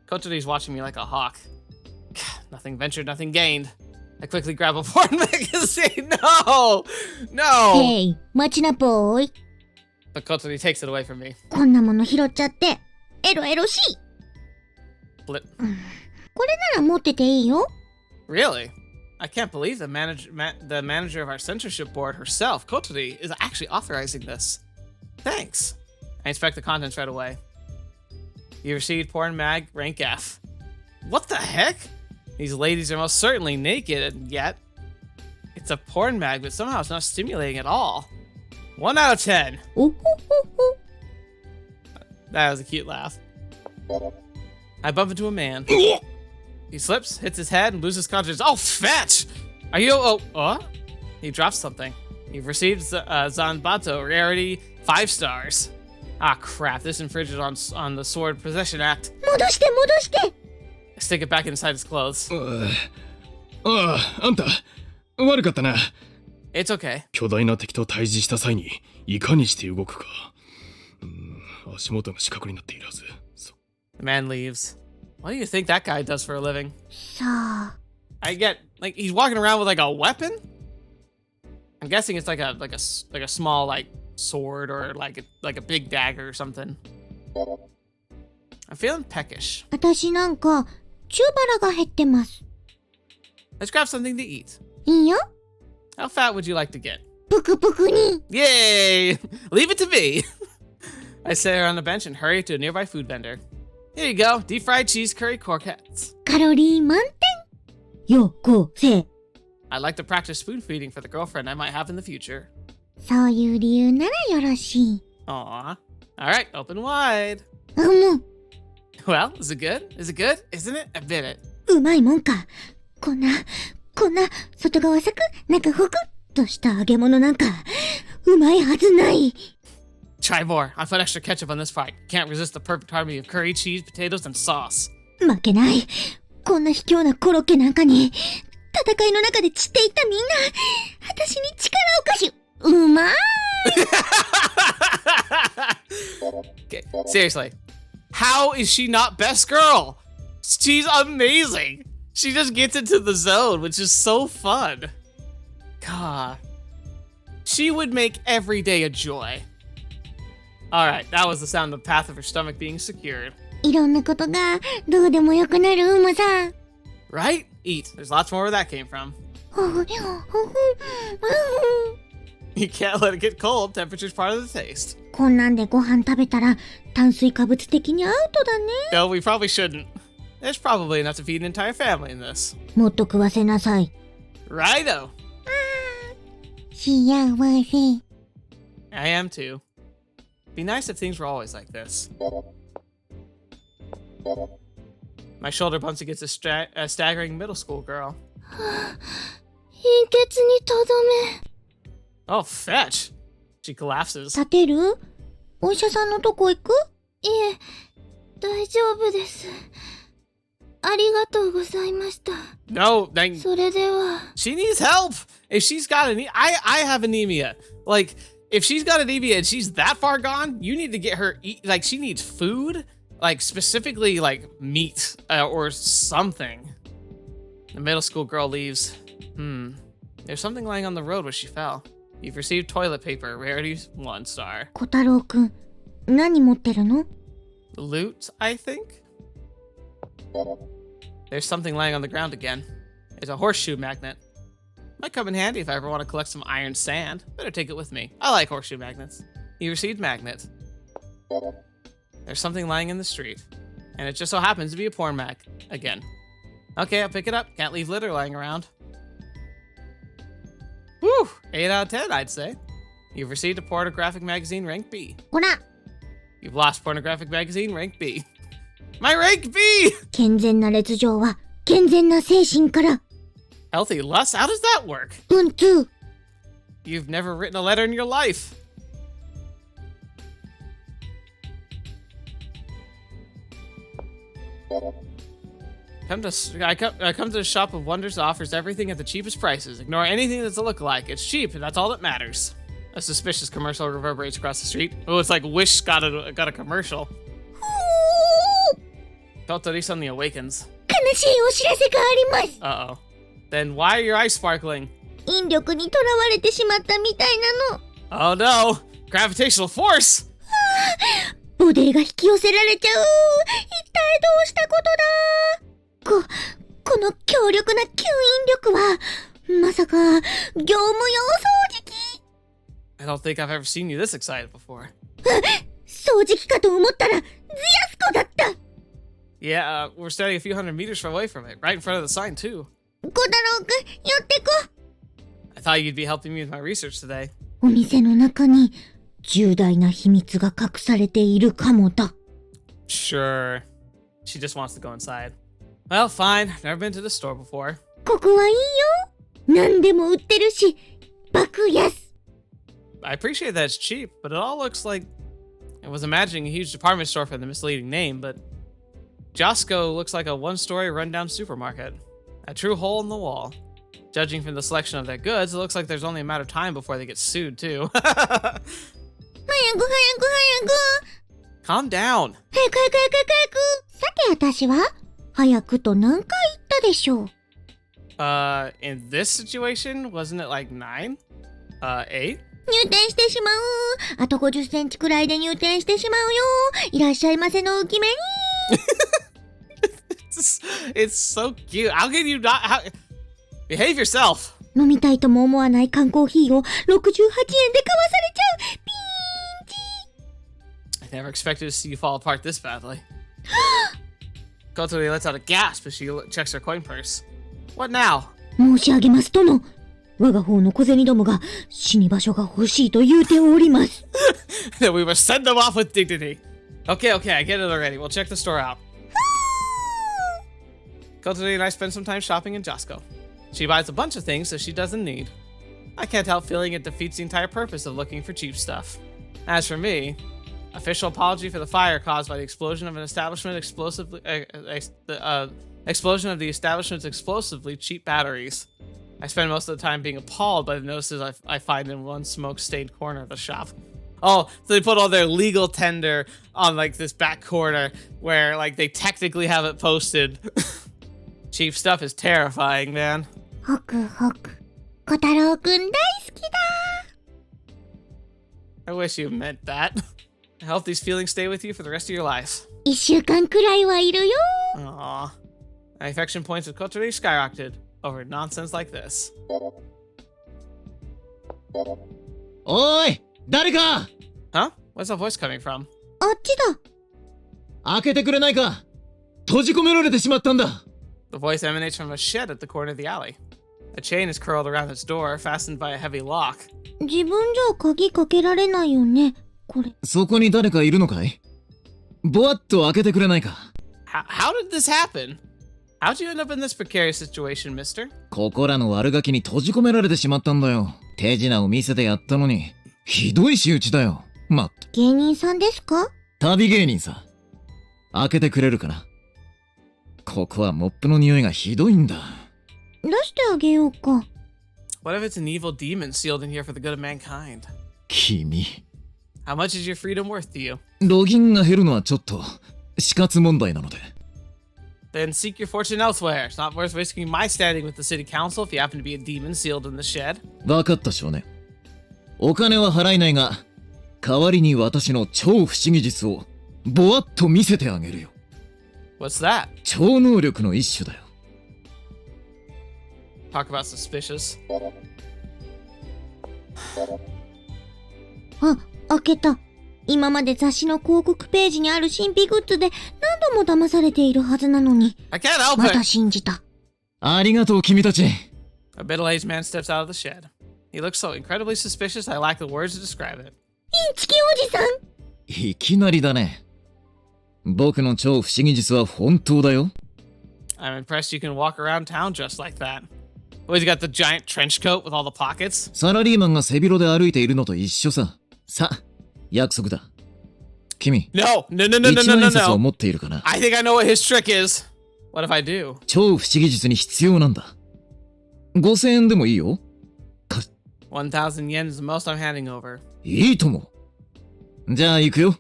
Kotori's watching me like a hawk. Nothing ventured, nothing gained. I quickly grab a porn magazine. No! No! Hey, 待ちなボーイ。 But Kotori takes it away from me. こんなもの拾っちゃって、エロエロしい。 Flip. これなら持ってていいよ。 Really? I can't believe the manager of our censorship board herself, Kotori, is actually authorizing this. Thanks. I inspect the contents right away. You received porn mag, rank F. What the heck? These ladies are most certainly naked, and yet it's a porn mag, but somehow it's not stimulating at all. 1 out of 10. おほほほ。 That was a cute laugh. I bump into a man. He slips, hits his head, and loses consciousness. Oh, fetch! Are you... Oh? He drops something. You've received Zanbato, rarity 5 stars. Ah, crap. This infringes on the Sword Possession Act. 戻して戻して。 I stick it back inside his clothes. あんた、悪かったな。 It's okay. 巨大な敵と対峙した際に、いかにして動くか。足元が死角になっているはず。The man leaves. What do you think that guy does for a living? さあ。 I get, like, he's walking around with, like, a weapon? I'm guessing it's like a small, like, sword or, like a big dagger or something. I'm feeling peckish. 私なんか、中腹が減ってます。 Let's grab something to eat. いいよ。 How fat would you like to get? ぷくぷくに。 Yay! Leave it to me! I sit her on the bench and hurry to a nearby food vendor. Here you go, deep fried cheese curry croquettes. カロリー満点。よこせ。 I'd like to practice spoon feeding for the girlfriend I might have in the future. そういう理由ならよろしい。 Aw. Alright, open wide. もう、 Well, is it good? Is it good? Isn't it? I bit it. うまいもんか。こんな、外側サク、中ホクッとした揚げ物なんか、うまいはずない。 Try more. I put extra ketchup on this fight. Can't resist the perfect harmony of curry, cheese, potatoes, and sauce. 負けない。こんな卑怯なコロッケなんかに、戦いの中で散っていったみんな、私に力を貸し、うまい。Okay, seriously. How is she not best girl? She's amazing. She just gets into the zone, which is so fun. God. She would make every day a joy. Alright, that was the sound of the path of her stomach being secured. いろんなことがどうでもよくなるうまさ。 Right? Eat. There's lots more where that came from. You can't let it get cold. Temperature's part of the taste. こんなんでご飯食べたら炭水化物的にアウトだね。 No, we probably shouldn't. There's probably enough to feed an entire family in this. もっと食わせなさい。 Righto. 幸せ。 I am too. Be nice if things were always like this. My shoulder bumps against a staggering middle school girl. 貧血にとどめ。 Oh, fetch. She collapses. 立てる？お医者さんのとこ行く？いえ、大丈夫です。ありがとうございました。 No, then それでは。 she needs help. If she's got I have anemia. Like, if she's got anemia and she's that far gone, you need to get her like she needs food, like specifically like meat or something. The middle school girl leaves. There's something lying on the road where she fell. You've received toilet paper, rarity 1 star. 小太郎くん、何持ってるの？ Loot, I think? There's something lying on the ground again. It's a horseshoe magnet. Might come in handy if I ever want to collect some iron sand. Better take it with me. I like horseshoe magnets. You received magnet. There's something lying in the street. And it just so happens to be a porn mag. Again. Okay, I'll pick it up. Can't leave litter lying around. Whew! 8 out of 10, I'd say. You've received a pornographic magazine, rank B. ほら、 You've lost pornographic magazine, rank B. My rank B! 健全な劣情は健全な精神から。Healthy lust? How does that work? うんつ。You've never written a letter in your life. I come to the shop of wonders that offers everything at the cheapest prices. Ignore anything that's a look-alike. It's cheap, and that's all that matters. A suspicious commercial reverberates across the street. Oh, it's like Wish got a commercial. Kotori suddenly awakens. 悲しいお知らせがあります。Uh-oh. Then why are your eyes sparkling? 引力にとらわれてしまったみたいなの。Oh no! Gravitational force! ボディが引き寄せられちゃう。一体どうしたことだ。この強力な吸引力は、まさか、業務用掃除機。 I don't think I've ever seen you this excited before. 掃除機かと思ったら、ズヤスコだった。Yeah, we're standing a few hundred meters away from it, right in front of the sign too. 小太郎くん、寄ってこ。I thought you'd be helping me with my research today. お店の中に重大な秘密が隠されているかもだ。Sure. She just wants to go inside. Well, fine. Never been to the store before. ここはいいよ。何でも売ってるし、爆安。I appreciate that it's cheap, but it all looks like... I was imagining a huge department store for the misleading name, but... Josco looks like a one-story rundown supermarket. A true hole in the wall. Judging from the selection of their goods, it looks like there's only a matter of time before they get sued, too. 早く早く早く。 Calm down. 早く早く早く早く。さて私は早くと何回言ったでしょう。In this situation, wasn't it like 9? 8? 入店してしまう。あと50センチくらいで入店してしまうよ。いらっしゃいませの浮き目に。It's so cute. How can you not... Behave yourself. 飲みたいとも思わない缶コーヒーを68円で買わされちゃう。ピーンチ。 I never expected to see you fall apart this badly. Kotori lets out a gasp as she checks her coin purse. What now? 申し上げます殿。我が方の小銭どもが死に場所が欲しいと言うております。Then we must send them off with dignity. Okay, I get it already. We'll check the store out. Kotori and I spend some time shopping in Josco. She buys a bunch of things that she doesn't need. I can't help feeling it defeats the entire purpose of looking for cheap stuff. As for me, official apology for the fire caused by the explosion of an establishment explosion of the establishment's explosively cheap batteries. I spend most of the time being appalled by the notices I find in one smoke-stained corner of the shop. Oh, so they put all their legal tender on like this back corner where like they technically have it posted. Cheap stuff is terrifying, man. ホクホク。小太郎くん大好きだ。I wish you meant that. I hope these feelings stay with you for the rest of your life. 1週間くらいはいるよ。 Aww. My affection points with Kotori skyrocketed over nonsense like this. おい、誰か Huh? Where's that voice coming from? あっちだ。開けてくれないか。閉じ込められてしまったんだ。The voice emanates from a shed at the corner of the alley. A chain is curled around its door, fastened by a heavy lock. 自分じゃ鍵かけられないよね。これ。そこに誰かいるのかい？ぼわっと開けてくれないか。How did this happen? How'd you end up in this precarious situation, mister? ここらの悪ガキに閉じ込められてしまったんだよ。手品を見せてやったのに。ひどい仕打ちだよ。まった。芸人さんですか？旅芸人さ。開けてくれるかな。ここはモップの匂いがひどいんだ。出してあげようか。What if it's an evil demon sealed in here for the good of mankind? 君。How much is your freedom worth to you? ロギンが減るのはちょっと死活問題なので。Then seek your fortune elsewhere. It's not worth risking my standing with the city council if you happen to be a demon sealed in the shed. わかった少年。お金は払えないが、代わりに私の超不思議術をぼわっと見せてあげるよ。What's that? 超能力の一種だよ。Talk about suspicious. あ、開けた。今まで雑誌の広告ページにある神秘グッズで何度も騙されているはずなのに、 I can't help また it. 信じた。ありがとう君たち。A middle-aged man steps out of the shed. He looks so incredibly suspicious I lack the words to describe it. インチキおじさん。いきなりだね。僕の超不思議術は本当だよ。I'm impressed you can walk around town just like that. Oh, he's got the giant trench coat with all the pockets. サラリーマンが背広で歩いているのと一緒さ。さ、約束だ。君、No, 一万円札を持っているかな？ I think I know what his trick is. What if I do? 超不思議術に必要なんだ。5000円でもいいよ。1,000 yen is the most I'm handing over. いいとも。じゃあ行くよ。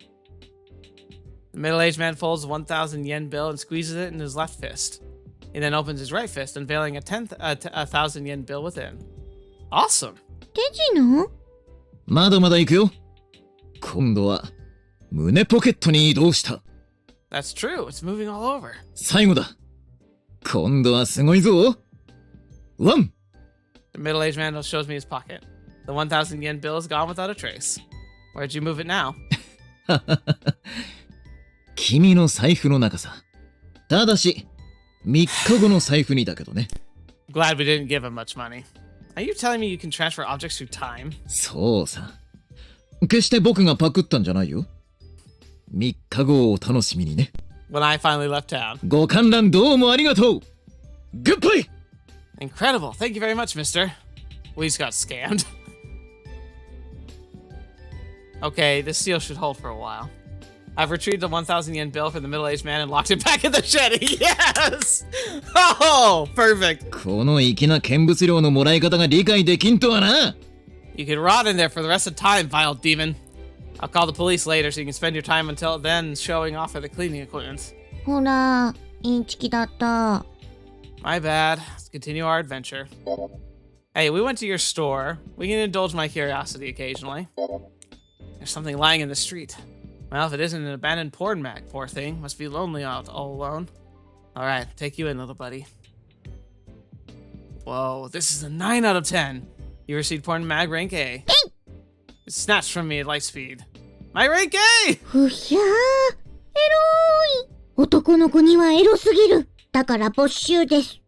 The middle-aged man folds a 1,000 yen bill and squeezes it in his left fist. He then opens his right fist, unveiling a 1,000 yen bill within. Awesome. 手品？まだまだ行くよ。今度は胸ポケットに移動した。That's true. It's moving all over. 最後だ。今度はすごいぞ。ワン。The middle-aged man shows me his pocket. The 1,000 yen bill is gone without a trace. Where'd you move it now? 君の財布の中さ。ただし、3日後の財布にだけどね。Glad we didn't give him much money. Are you telling me you can transfer objects through time? そうさ。決して僕がパクったんじゃないよ。3日後をお楽しみにね。When I finally left town. ご観覧どうもありがとう。グッバイ。 Incredible. Thank you very much, mister. We just got scammed. Okay, this seal should hold for a while. I've retrieved the 1,000 yen bill from the middle-aged man and locked it back in the shed. Yes! Oh, perfect. この粋な見物料のもらい方が理解できんとはな。You can rot in there for the rest of time, vile demon. I'll call the police later so you can spend your time until then showing off for the cleaning equipment. ほら、インチキだった。My bad. Let's continue our adventure. Hey, we went to your store. We can indulge my curiosity occasionally. There's something lying in the street. Well, if it isn't an abandoned porn mag, poor thing. Must be lonely out all alone. Alright, take you in, little buddy. Whoa, this is a 9 out of 10. You received porn mag rank A. It's snatched from me at light speed. My rank A! ふひゃー、エロい。男の子にはエロすぎる。だから没収です。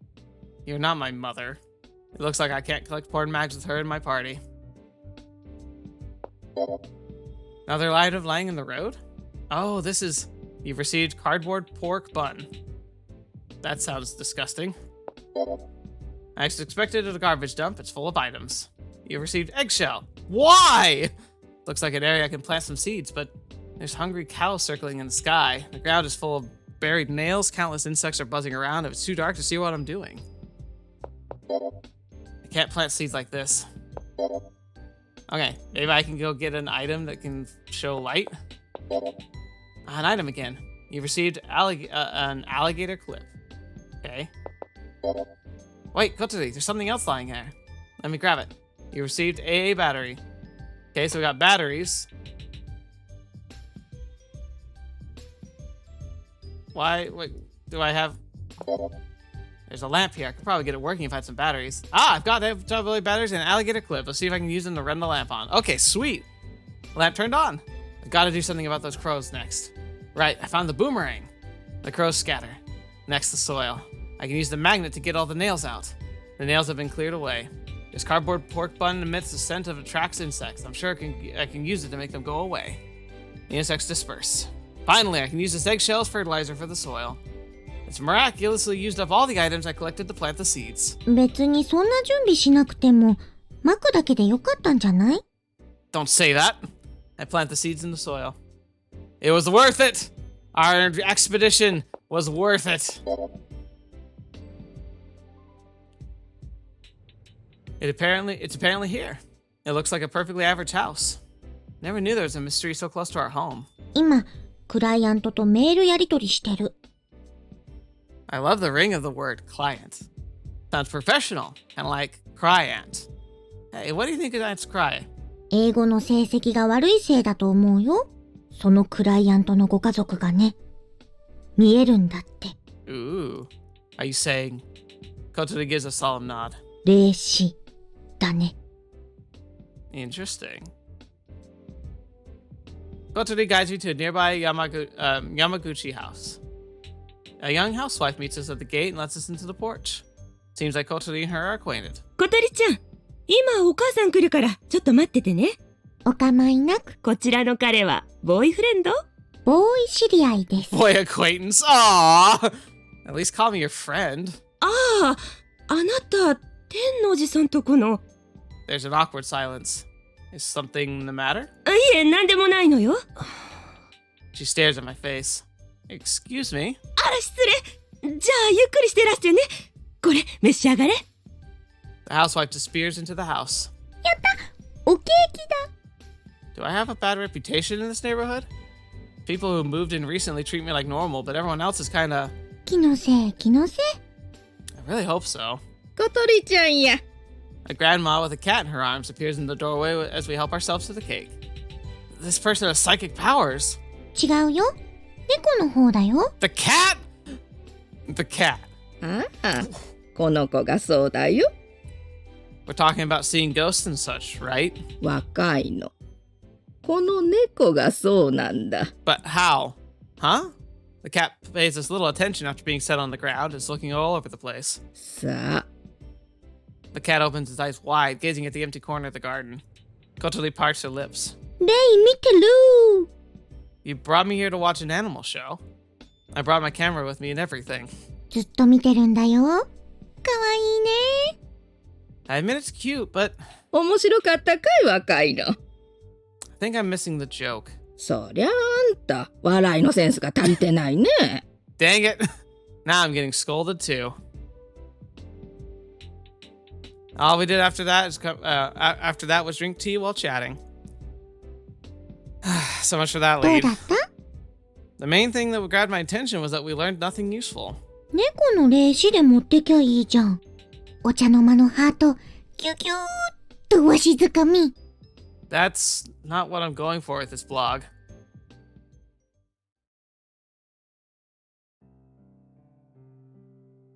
You're not my mother. It looks like I can't collect porn mags with her in my party. Another item lying in the road? Oh, this is... You've received cardboard pork bun. That sounds disgusting. I expected at a garbage dump. It's full of items. You've received eggshell. Why? Looks like an area I can plant some seeds, but there's hungry cows circling in the sky. The ground is full of buried nails. Countless insects are buzzing around. It's too dark to see what I'm doing. I can't plant seeds like this. Okay, maybe I can go get an item that can show light. An item again. You've received an alligator clip. Okay. Wait, Kotori, there's something else lying there. Let me grab it. You received AA battery. Okay, so we got batteries. Why? Wait, do I have... There's a lamp here. I could probably get it working if I had some batteries. Ah, I've got batteries and an alligator clip. Let's see if I can use them to run the lamp on. Okay, sweet. Lamp turned on. I've got to do something about those crows next. Right, I found the boomerang. The crows scatter. Next, the soil. I can use the magnet to get all the nails out. The nails have been cleared away. This cardboard pork bun emits a scent that attracts insects. I'm sure I can use it to make them go away. The insects disperse. Finally, I can use this eggshell as fertilizer for the soil. It's miraculously used up all the items I collected to plant the seeds. 別にそんな準備しなくても、まくだけでよかったんじゃない？ Don't say that. I plant the seeds in the soil. It was worth it. Our expedition was worth it. It's apparently here. It looks like a perfectly average house. Never knew there was a mystery so close to our home. 今、クライアントとメールやり取りしてる。I love the ring of the word client. Sounds professional, kind of like cryant. Hey, what do you think of that's cry? 英語の成績が悪いせいだと思うよ。そのクライアントのご家族がね。見えるんだって。Ooh. Are you saying? Kotori gives a solemn nod. 霊視だね。Interesting. Kotori guides you to a nearby Yamaguchi house. A young housewife meets us at the gate and lets us into the porch. Seems like Kotori and her are acquainted. 小鳥ちゃん、今お母さん来るからちょっと待っててね。お構いなく。こちらの彼はボーイフレンド？ボーイ知り合いです。Boy acquaintance. Aww. At least call me your friend. ああ、あなた、天王寺さんとこの。There's an awkward silence. Is something the matter? いえ、なんでもないのよ。She stares at my face. Excuse me? あら、失礼。じゃあ、ゆっくりしてらしてね。これ、召し上がれ。The housewife disappears into the house. おケーキだ。 Do I have a bad reputation in this neighborhood? People who moved in recently treat me like normal, but everyone else is kinda... 気のせい、気のせい。I really hope so. 小鳥ちゃんや。A grandma with a cat in her arms appears in the doorway as we help ourselves to the cake. This person has psychic powers. 違うよ。猫の方だよ。 The cat? The cat. ああ、この子がそうだよ。We're talking about seeing ghosts and such, right? 若いの。この猫がそうなんだ。But how? Huh? The cat pays us little attention after being set on the ground. It's looking all over the place. さあ、 The cat opens its eyes wide, gazing at the empty corner of the garden. Kotori parts her lips. レイ見てる。 You brought me here to watch an animal show. I brought my camera with me and everything. ずっと見てるんだよ。かわいいね。I admit it's cute, but 面白かったかい若いの。I think I'm missing the joke. そりゃあんた、笑いのセンスが足りてないね。Dang it. Now I'm getting scolded too. All we did after that was drink tea while chatting. So much for that どう lead. だった？ The main thing that grabbed my attention was that we learned nothing useful. 猫の霊視で持ってきゃいいじゃん。お茶の間のハート、キュキューっとわしづかみ。 That's not what I'm going for with this blog.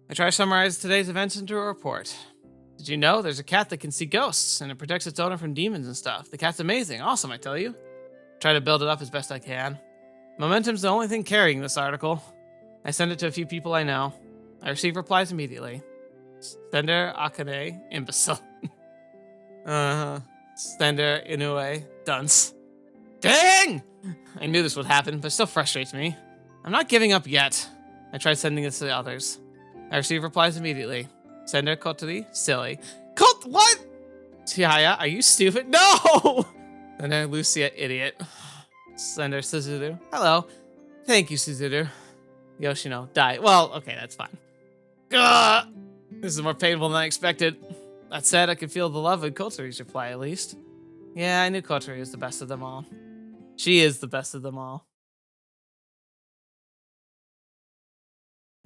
I try to summarize today's events into a report. Did you know there's a cat that can see ghosts and it protects its owner from demons and stuff? The cat's amazing. Awesome, I tell you. Try to build it up as best I can. Momentum's the only thing carrying this article. I send it to a few people I know. I receive replies immediately. Sender Akane, imbecile. Sender Inoue, dunce. Dang! I knew this would happen, but it still frustrates me. I'm not giving up yet. I tried sending this to the others. I receive replies immediately. Sender Kotori, silly. What? Chihaya, are you stupid? No! Sender Lucia, idiot. Sender Suzuru, hello. Thank you, Suzuru. Yoshino, die. Well, okay, that's fine. Ugh! This is more painful than I expected. That said, I could feel the love in Kotori's reply, at least. Yeah, I knew Kotori was the best of them all. She is the best of them all.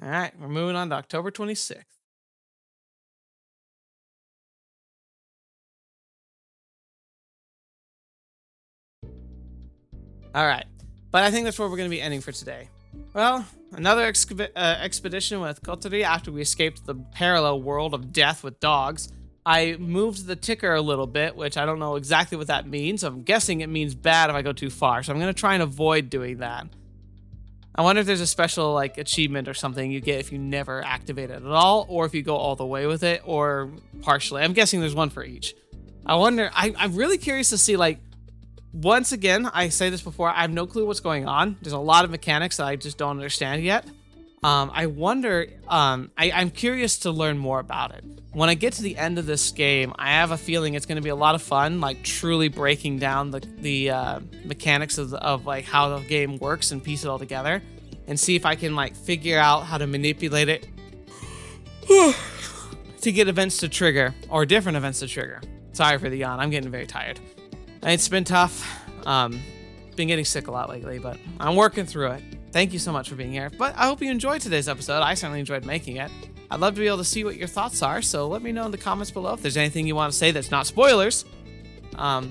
Alright, we're moving on to October 26th. Alright, but I think that's where we're going to be ending for today. Well, another expedition with Kotori after we escaped the parallel world of death with dogs. I moved the ticker a little bit, which I don't know exactly what that means. I'm guessing it means bad if I go too far, so I'm going to try and avoid doing that. I wonder if there's a special like achievement or something you get if you never activate it at all, or if you go all the way with it, or partially. I'm guessing there's one for each. I wonder, I'm really curious to see, like, once again, I say this before, I have no clue what's going on. There's a lot of mechanics that I just don't understand yet. I wonder, I'm curious to learn more about it. When I get to the end of this game, I have a feeling it's going to be a lot of fun, like truly breaking down the mechanics of like how the game works and piece it all together, and see if I can like figure out how to manipulate it to get events to trigger, or different events to trigger. Sorry for the yawn, I'm getting very tired. It's been tough. Been getting sick a lot lately, but I'm working through it. Thank you so much for being here. But I hope you enjoyed today's episode. I certainly enjoyed making it. I'd love to be able to see what your thoughts are, so let me know in the comments below if there's anything you want to say that's not spoilers. I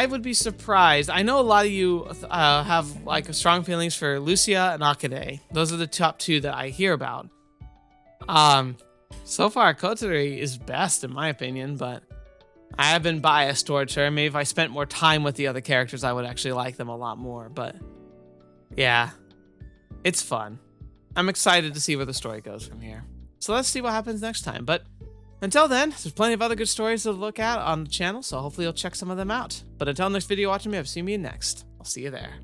would be surprised. I know a lot of you have like strong feelings for Lucia and Akane. Those are the top two that I hear about. So far, Kotori is best in my opinion, but I have been biased towards her. Maybe if I spent more time with the other characters, I would actually like them a lot more. But yeah, it's fun. I'm excited to see where the story goes from here. So let's see what happens next time. But until then, there's plenty of other good stories to look at on the channel, so hopefully you'll check some of them out. But until next video watching me, I've seen you next. I'll see you there.